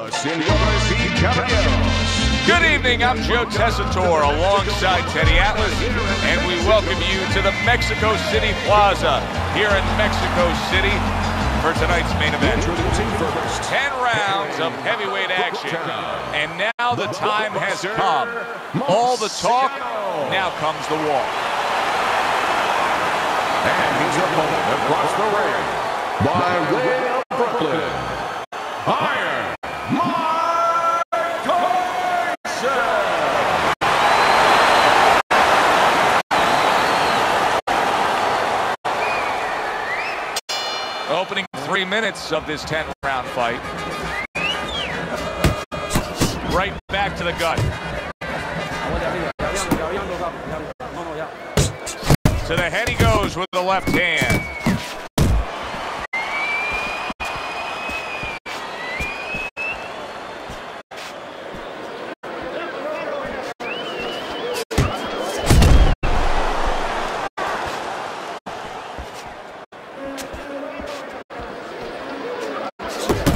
Señores y caballeros. Good evening, I'm Joe Tessitore alongside Teddy Atlas, and we welcome you to the Mexico City Plaza here in Mexico City for tonight's main event. 10 rounds of heavyweight action, and now the time has come. All the talk, now comes the walk. And his opponent across the ring, by way of Brooklyn, Iron Mike Tyson. Opening 3 minutes of this 10-round fight. Right back to the gut. To the head he goes with the left hand.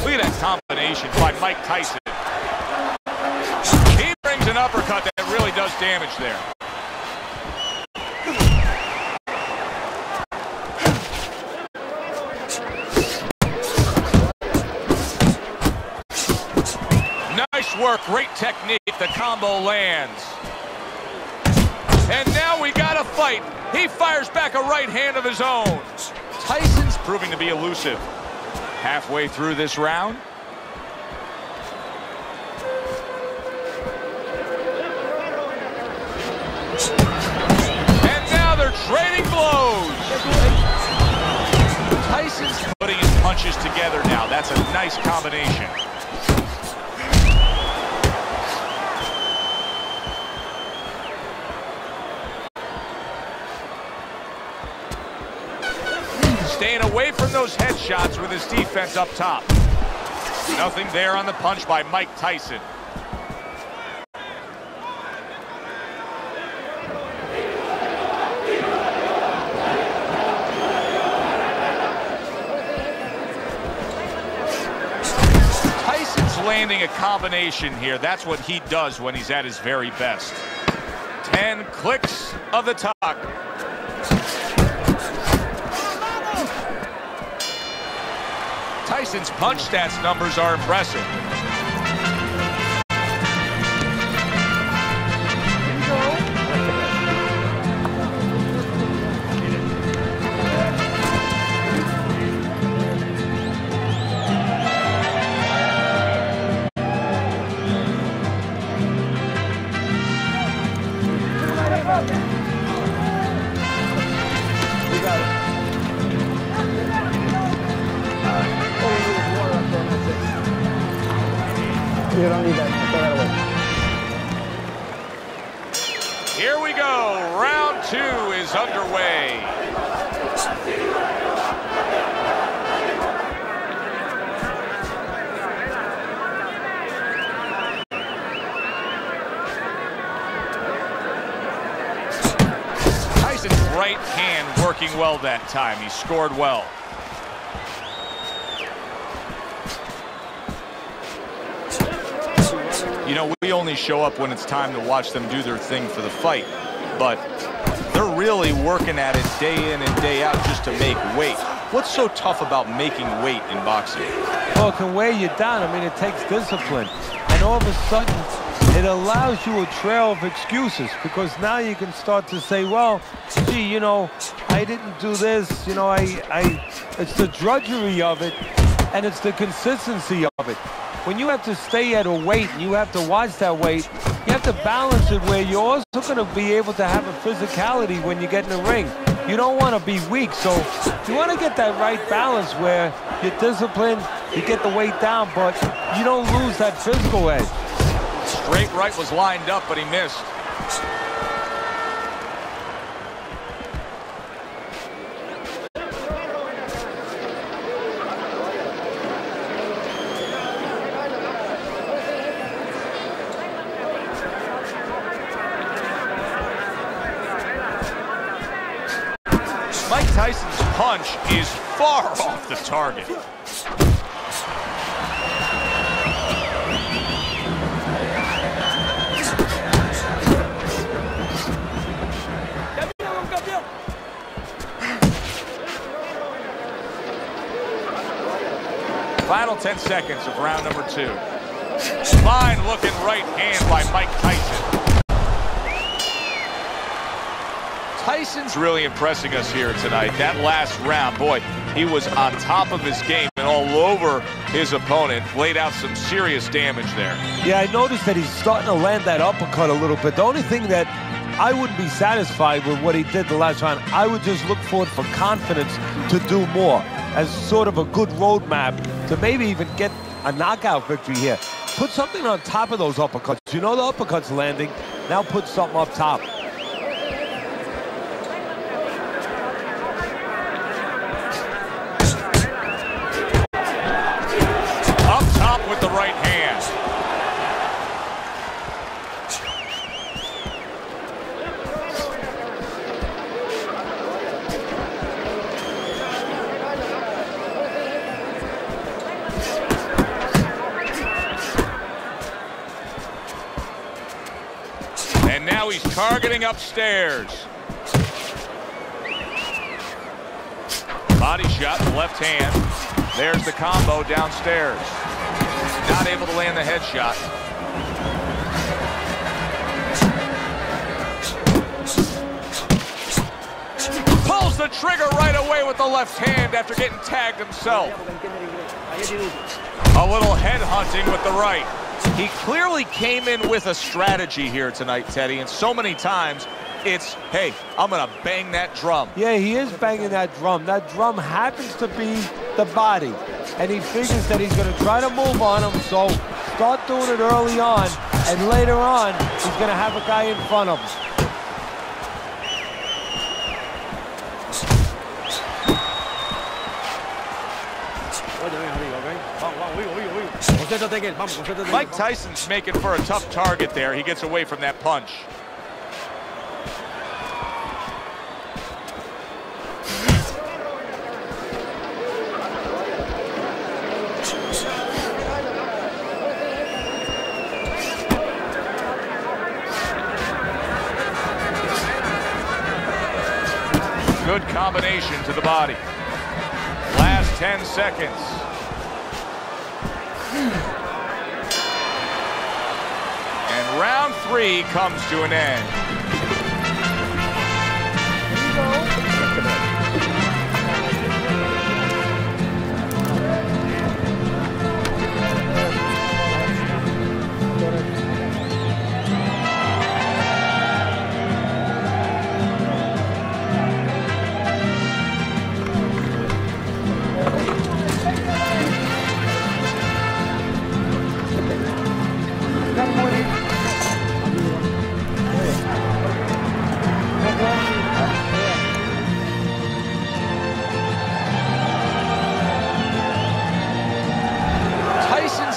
Look at that combination by Mike Tyson. He brings an uppercut that really does damage there. Nice work, great technique, the combo lands. And now we got a fight. He fires back a right hand of his own. Tyson's proving to be elusive. Halfway through this round. And now they're trading blows. Tyson's putting his punches together now. That's a nice combination. Staying away from those headshots with his defense up top. Nothing there on the punch by Mike Tyson. Tyson's landing a combination here. That's what he does when he's at his very best. 10 clicks of the talk. Tyson's punch stats numbers are impressive. You got it. You don't need that. Throw that away. Here we go. Round 2 is underway. Tyson's right hand working well that time. He scored well. You know, we only show up when it's time to watch them do their thing for the fight, but they're really working at it day in and day out just to make weight. What's so tough about making weight in boxing? Well, it can weigh you down. I mean, it takes discipline. And all of a sudden, it allows you a trail of excuses, because now you can start to say, well, gee, you know, I didn't do this. You know, it's the drudgery of it, and it's the consistency of it. When you have to stay at a weight and you have to watch that weight, you have to balance it where you're also going to be able to have a physicality when you get in the ring. You don't want to be weak, so you want to get that right balance where you're disciplined, you get the weight down, but you don't lose that physical edge. Straight right was lined up, but he missed. Mike Tyson's punch is far off the target. 10 seconds of round number 2. Fine looking right hand by Mike Tyson. Tyson's really impressing us here tonight. That last round, boy, he was on top of his game and all over his opponent. Laid out some serious damage there. Yeah, I noticed that he's starting to land that uppercut a little bit. The only thing that I wouldn't be satisfied with what he did the last round. I would just look forward for confidence to do more as sort of a good roadmap to maybe even get a knockout victory here. Put something on top of those uppercuts. You know the uppercut's landing. Now put something up top. With the right hand. And now he's targeting upstairs. Body shot, left hand. There's the combo downstairs. Not able to land the headshot. Pulls the trigger right away with the left hand after getting tagged himself. A little head hunting with the right. He clearly came in with a strategy here tonight, Teddy, and so many times it's, hey, I'm gonna bang that drum. Yeah, he is banging that drum. That drum happens to be the body. And he figures that he's going to try to move on him, so start doing it early on, and later on, he's going to have a guy in front of him. Mike Tyson's making for a tough target there. He gets away from that punch. Good combination to the body. Last 10 seconds. And round 3 comes to an end.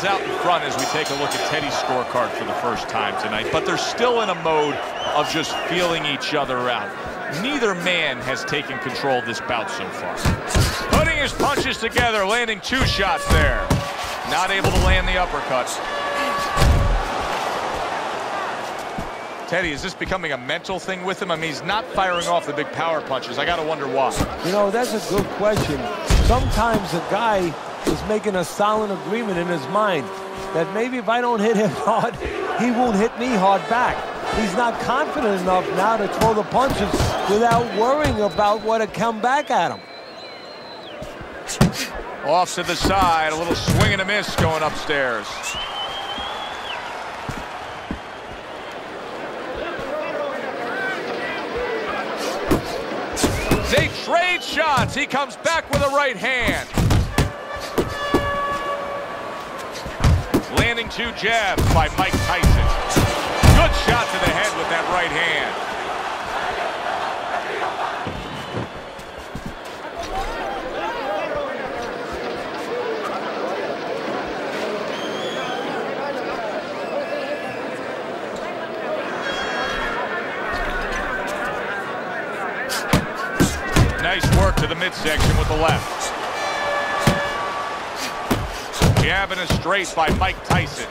Out in front as we take a look at Teddy's scorecard for the first time tonight, but they're still in a mode of just feeling each other out. Neither man has taken control of this bout so far. Putting his punches together, landing 2 shots there. Not able to land the uppercut. Teddy, is this becoming a mental thing with him? I mean, he's not firing off the big power punches. I got to wonder why. You know, that's a good question. Sometimes a guy is making a silent agreement in his mind that maybe if I don't hit him hard, he won't hit me hard back. He's not confident enough now to throw the punches without worrying about what had come back at him. Off to the side, a little swing and a miss going upstairs. They trade shots. He comes back with a right hand. Landing 2 jabs by Mike Tyson. Good shot to the head with that right hand. Nice work to the midsection with the left. Jab and a straight by Mike Tyson.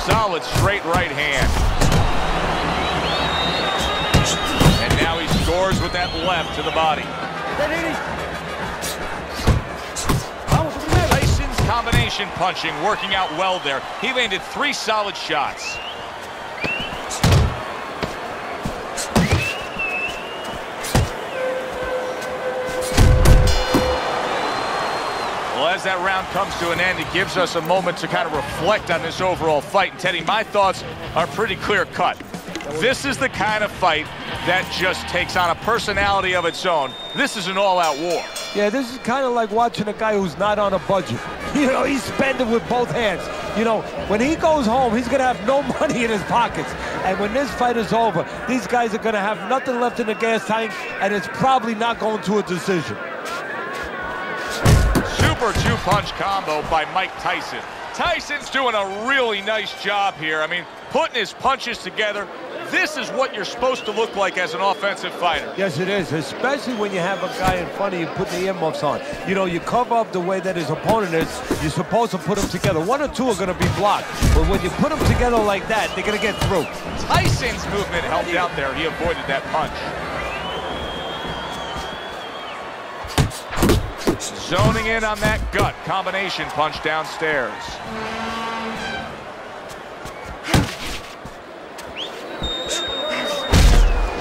Solid straight right hand. And now he's Scores with that left to the body. Tyson's combination punching working out well there. He landed 3 solid shots. Well, as that round comes to an end, it gives us a moment to kind of reflect on this overall fight. And Teddy, my thoughts are pretty clear-cut. This is the kind of fight that just takes on a personality of its own. This is an all-out war. Yeah, this is kind of like watching a guy who's not on a budget. You know, he's spending with both hands. You know, when he goes home, he's going to have no money in his pockets. And when this fight is over, these guys are going to have nothing left in the gas tank, and it's probably not going to a decision. Super 2-punch combo by Mike Tyson. Tyson's doing a really nice job here. I mean, putting his punches together. This is what you're supposed to look like as an offensive fighter. Yes, it is, especially when you have a guy in front of you putting the earmuffs on. You know, you cover up the way that his opponent is. You're supposed to put them together. 1 or 2 are going to be blocked. But when you put them together like that, they're going to get through. Tyson's movement helped out there. He avoided that punch. Zoning in on that gut combination punch downstairs.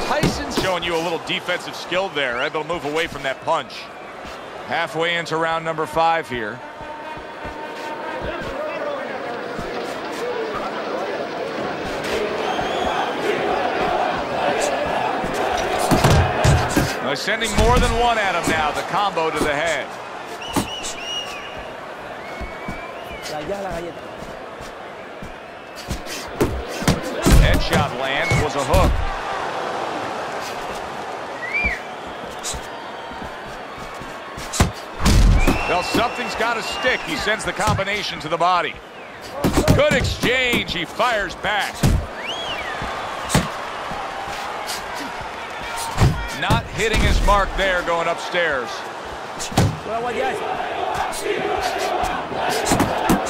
Tyson's showing you a little defensive skill there, able to move away from that punch. Halfway into round number 5 here. They're sending more than one at him now, the combo to the head. Headshot lands, was a hook. Well, something's got to stick. He sends the combination to the body. Good exchange, he fires back. Not hitting his mark there, going upstairs.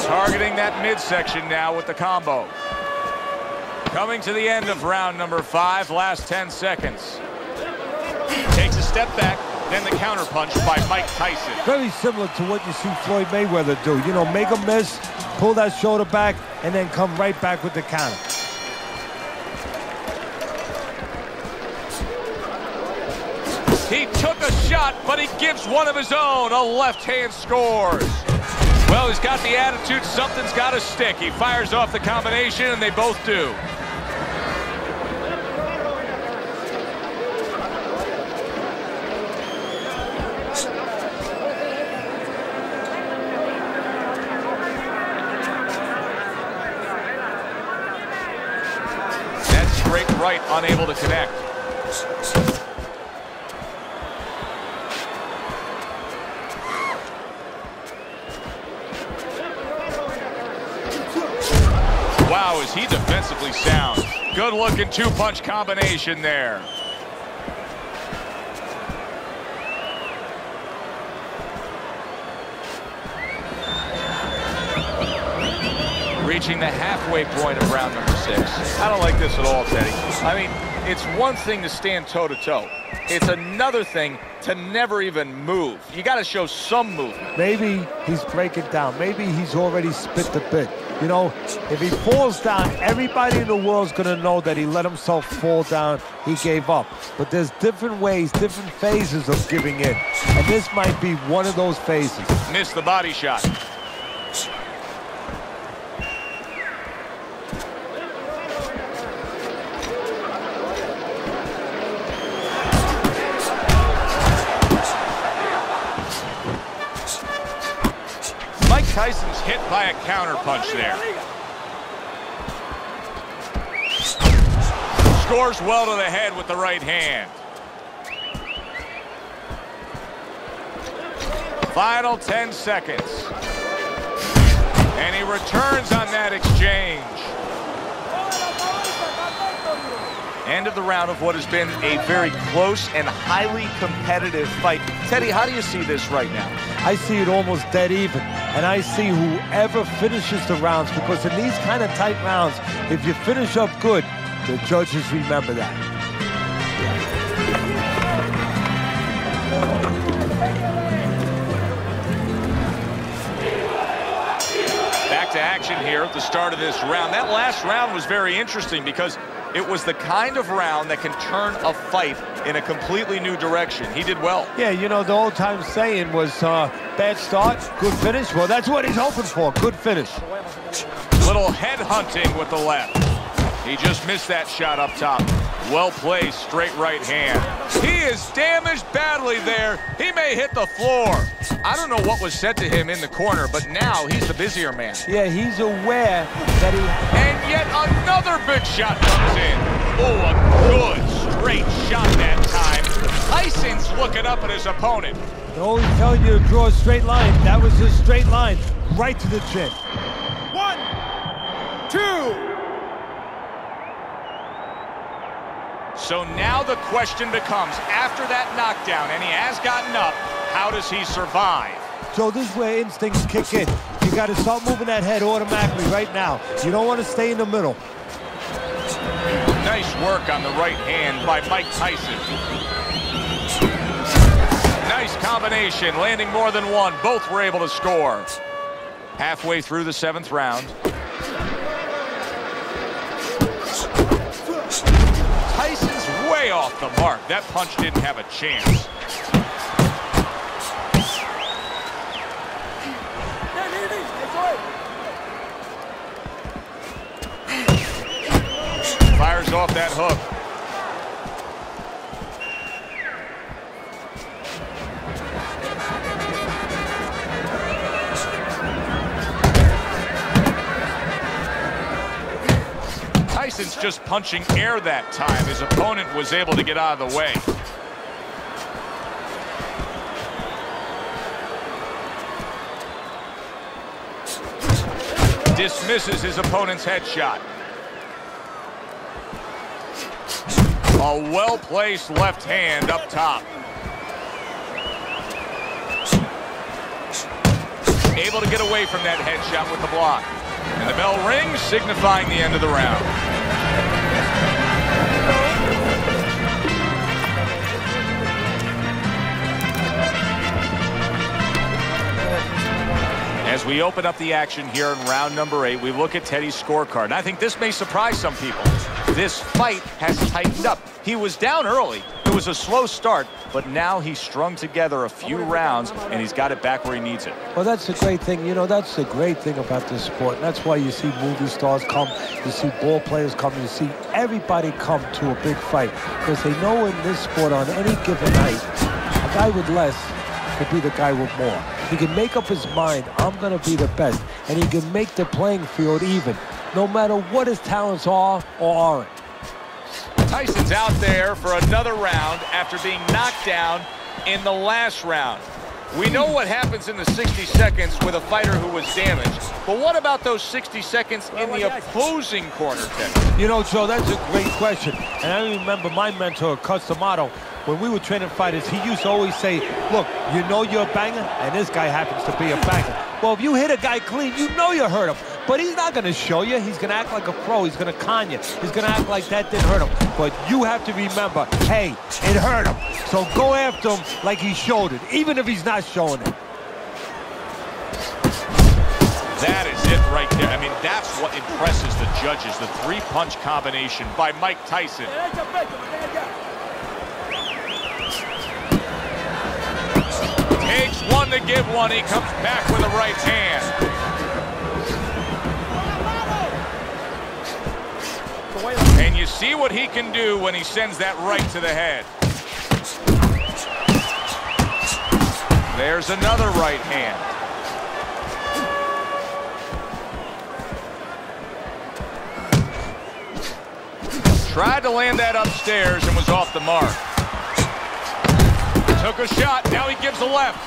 Targeting that midsection now with the combo. Coming to the end of round number 5, last 10 seconds. Takes a step back, then the counterpunch by Mike Tyson. Very similar to what you see Floyd Mayweather do. You know, make a miss, pull that shoulder back, and then come right back with the counter. He took a shot, but he gives one of his own. A left hand scores. Well, he's got the attitude. Something's got to stick. He fires off the combination, and they both do. That straight right, unable to connect. Wow, is he defensively sound. Good looking 2-punch combination there. Reaching the halfway point of round number 6. I don't like this at all, Teddy. I mean, it's one thing to stand toe-to-toe. It's another thing to never even move. You got to show some movement. Maybe he's breaking down. Maybe he's already spit the bit. You know, if he falls down, everybody in the world's going to know that he let himself fall down. He gave up. But there's different ways, different phases of giving in. And this might be one of those phases. Missed the body shot. Tyson's hit by a counter punch there. Scores well to the head with the right hand. Final 10 seconds. And he returns on that exchange. End of the round of what has been a very close and highly competitive fight. Teddy, how do you see this right now? I see it almost dead even. And I see whoever finishes the rounds, because in these kind of tight rounds, if you finish up good, the judges remember that. Back to action here at the start of this round. That last round was very interesting because it was the kind of round that can turn a fight in a completely new direction. He did well. Yeah, you know, the old-time saying was bad start, good finish. Well, that's what he's hoping for, good finish. Little head hunting with the left. He just missed that shot up top. Well placed, straight right hand. He is damaged badly there. He may hit the floor. I don't know what was said to him in the corner, but now he's the busier man. Yeah, he's aware that he... And yet another big shot comes in. Oh, a good straight shot that time. Tyson's looking up at his opponent. They're always telling you to draw a straight line. That was a straight line, right to the chin. 1, 2. So now the question becomes, after that knockdown, and he has gotten up, how does he survive? So this is where instincts kick in. You got to start moving that head automatically right now. You don't want to stay in the middle. Nice work on the right hand by Mike Tyson. Nice combination, landing more than one. Both were able to score. Halfway through the 7th round. Tyson's way off the mark. That punch didn't have a chance. Fires off that hook. Tyson's just punching air that time. His opponent was able to get out of the way. Dismisses his opponent's headshot. A well-placed left hand up top. Able to get away from that headshot with the block. And the bell rings, signifying the end of the round. As we open up the action here in round number 8, we look at Teddy's scorecard. And I think this may surprise some people. This fight has tightened up. He was down early. It was a slow start, but now he's strung together a few rounds, and he's got it back where he needs it. Well, that's the great thing. You know, that's the great thing about this sport. And that's why you see movie stars come, you see ball players come, you see everybody come to a big fight. Because they know in this sport, on any given night, a guy with less could be the guy with more. He can make up his mind, I'm going to be the best. And he can make the playing field even, no matter what his talents are or aren't. Tyson's out there for another round after being knocked down in the last round. We know what happens in the 60 seconds with a fighter who was damaged. But what about those 60 seconds in the opposing corner, Ted? You know, Joe, that's a great question. And I remember my mentor, Cus D'Amato, when we were training fighters, he used to always say, look, you know you're a banger, and this guy happens to be a banger. Well, if you hit a guy clean, you know you hurt him. But he's not going to show you. He's going to act like a pro. He's going to con you. He's going to act like that didn't hurt him. But you have to remember, hey, it hurt him. So go after him like he showed it, even if he's not showing it. That is it right there. I mean, that's what impresses the judges, the three-punch combination by Mike Tyson. Takes one to give one. He comes back with a right hand. And you see what he can do when he sends that right to the head. There's another right hand. Tried to land that upstairs and was off the mark. Took a shot, now he gives a left.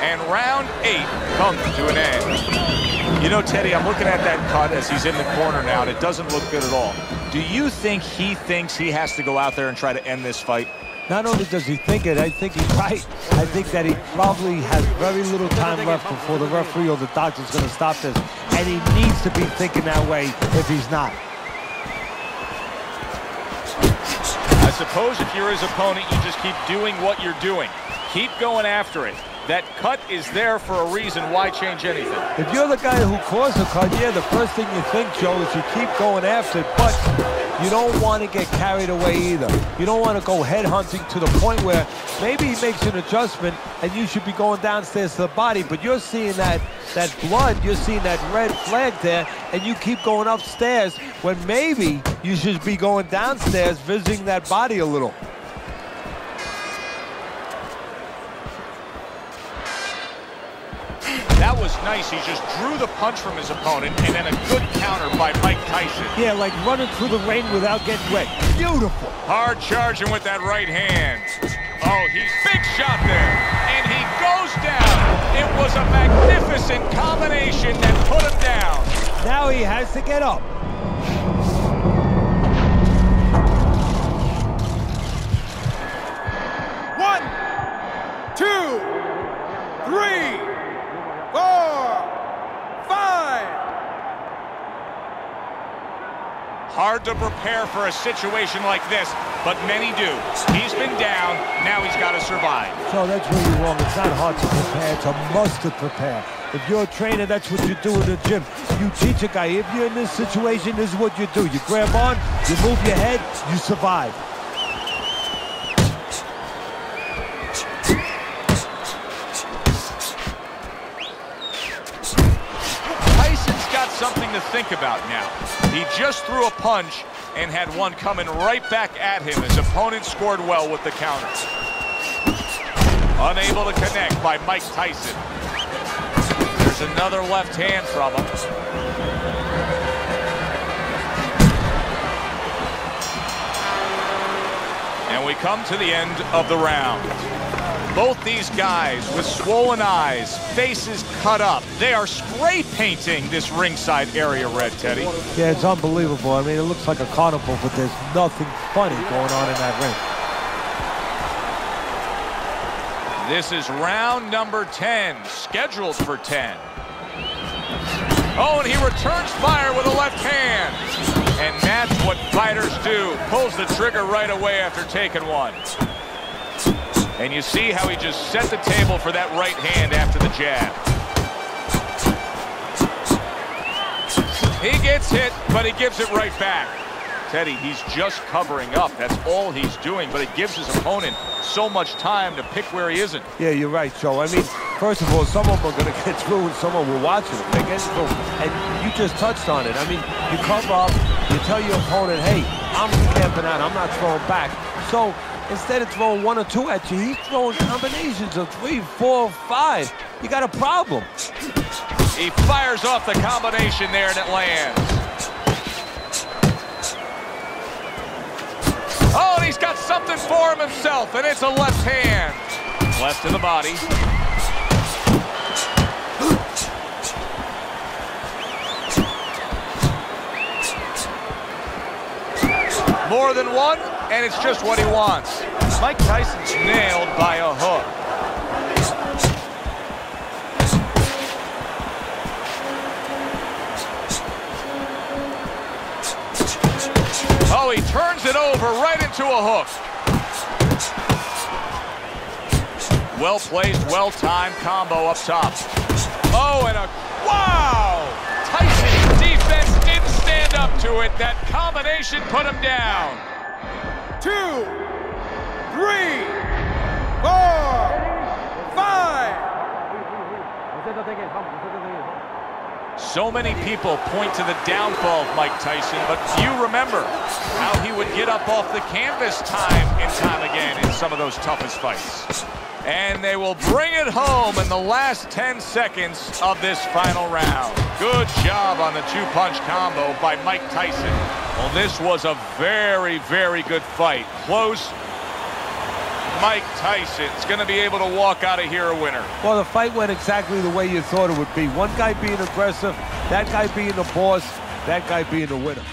And round 8 comes to an end. You know, Teddy, I'm looking at that cut as he's in the corner now, and it doesn't look good at all. Do you think he thinks he has to go out there and try to end this fight? Not only does he think it, I think he's right. I think that he probably has very little time left before the referee or the doctor's going to stop this. And he needs to be thinking that way if he's not. suppose if you're his opponent, you just keep doing what you're doing. Keep going after it. That cut is there for a reason. Why change anything? If you're the guy who caused the cut, yeah, the first thing you think, Joe, is you keep going after it, but you don't want to get carried away either. You don't want to go head hunting to the point where maybe he makes an adjustment and you should be going downstairs to the body, but you're seeing that blood, you're seeing that red flag there, and you keep going upstairs when maybe you should be going downstairs visiting that body a little. That was nice. He just drew the punch from his opponent, and then a good counter by Mike Tyson. Yeah, like running through the rain without getting wet. Beautiful. Hard charging with that right hand. Oh, he's big shot there, and he goes down. It was a magnificent combination that put him down. Now he has to get up. One, two, three, 4, 5. Hard to prepare for a situation like this, but many do. He's been down, now he's got to survive. So that's where you're wrong. It's not hard to prepare, it's a must to prepare. If you're a trainer, that's what you do in the gym. You teach a guy, if you're in this situation, this is what you do. You grab on, you move your head, you survive. Something to think about now. He just threw a punch and had one coming right back at him. His opponent scored well with the counter. Unable to connect by Mike Tyson. There's another left hand from him. And we come to the end of the round. Both these guys with swollen eyes, faces cut up. They are spray painting this ringside area red, Teddy. Yeah, it's unbelievable. I mean, it looks like a carnival, but there's nothing funny going on in that ring. This is round number 10, scheduled for 10. Oh, and he returns fire with a left hand. And that's what fighters do. Pulls the trigger right away after taking one. And you see how he just set the table for that right hand after the jab. He gets hit, but he gives it right back. Teddy, he's just covering up. That's all he's doing, but it gives his opponent so much time to pick where he isn't. Yeah, you're right, Joe. I mean, first of all, some of them are going to get through and some of them will watch it. They get through. And you just touched on it. I mean, you cover up, you tell your opponent, hey, I'm camping out, I'm not throwing back. So instead of throwing 1 or 2 at you, he's throwing combinations of 3, 4, 5. You got a problem. He fires off the combination there and it lands. Oh, and he's got something for him himself, and it's a left hand. Left to the body. More than one, and it's just what he wants. Mike Tyson's nailed by a hook. Oh, he turns it over right into a hook. Well-placed, well-timed combo up top. Oh, and a wow! Tyson's defense didn't stand up to it. That combination put him down. 2, 3, 4, 5. So many people point to the downfall of Mike Tyson, but few remember how he would get up off the canvas time and time again in some of those toughest fights. And they will bring it home in the last 10 seconds of this final round. Good job on the 2-punch combo by Mike Tyson. Well, this was a very, very good fight. Close. Mike Tyson's going to be able to walk out of here a winner. Well, the fight went exactly the way you thought it would be. One guy being aggressive, that guy being the boss, that guy being the winner.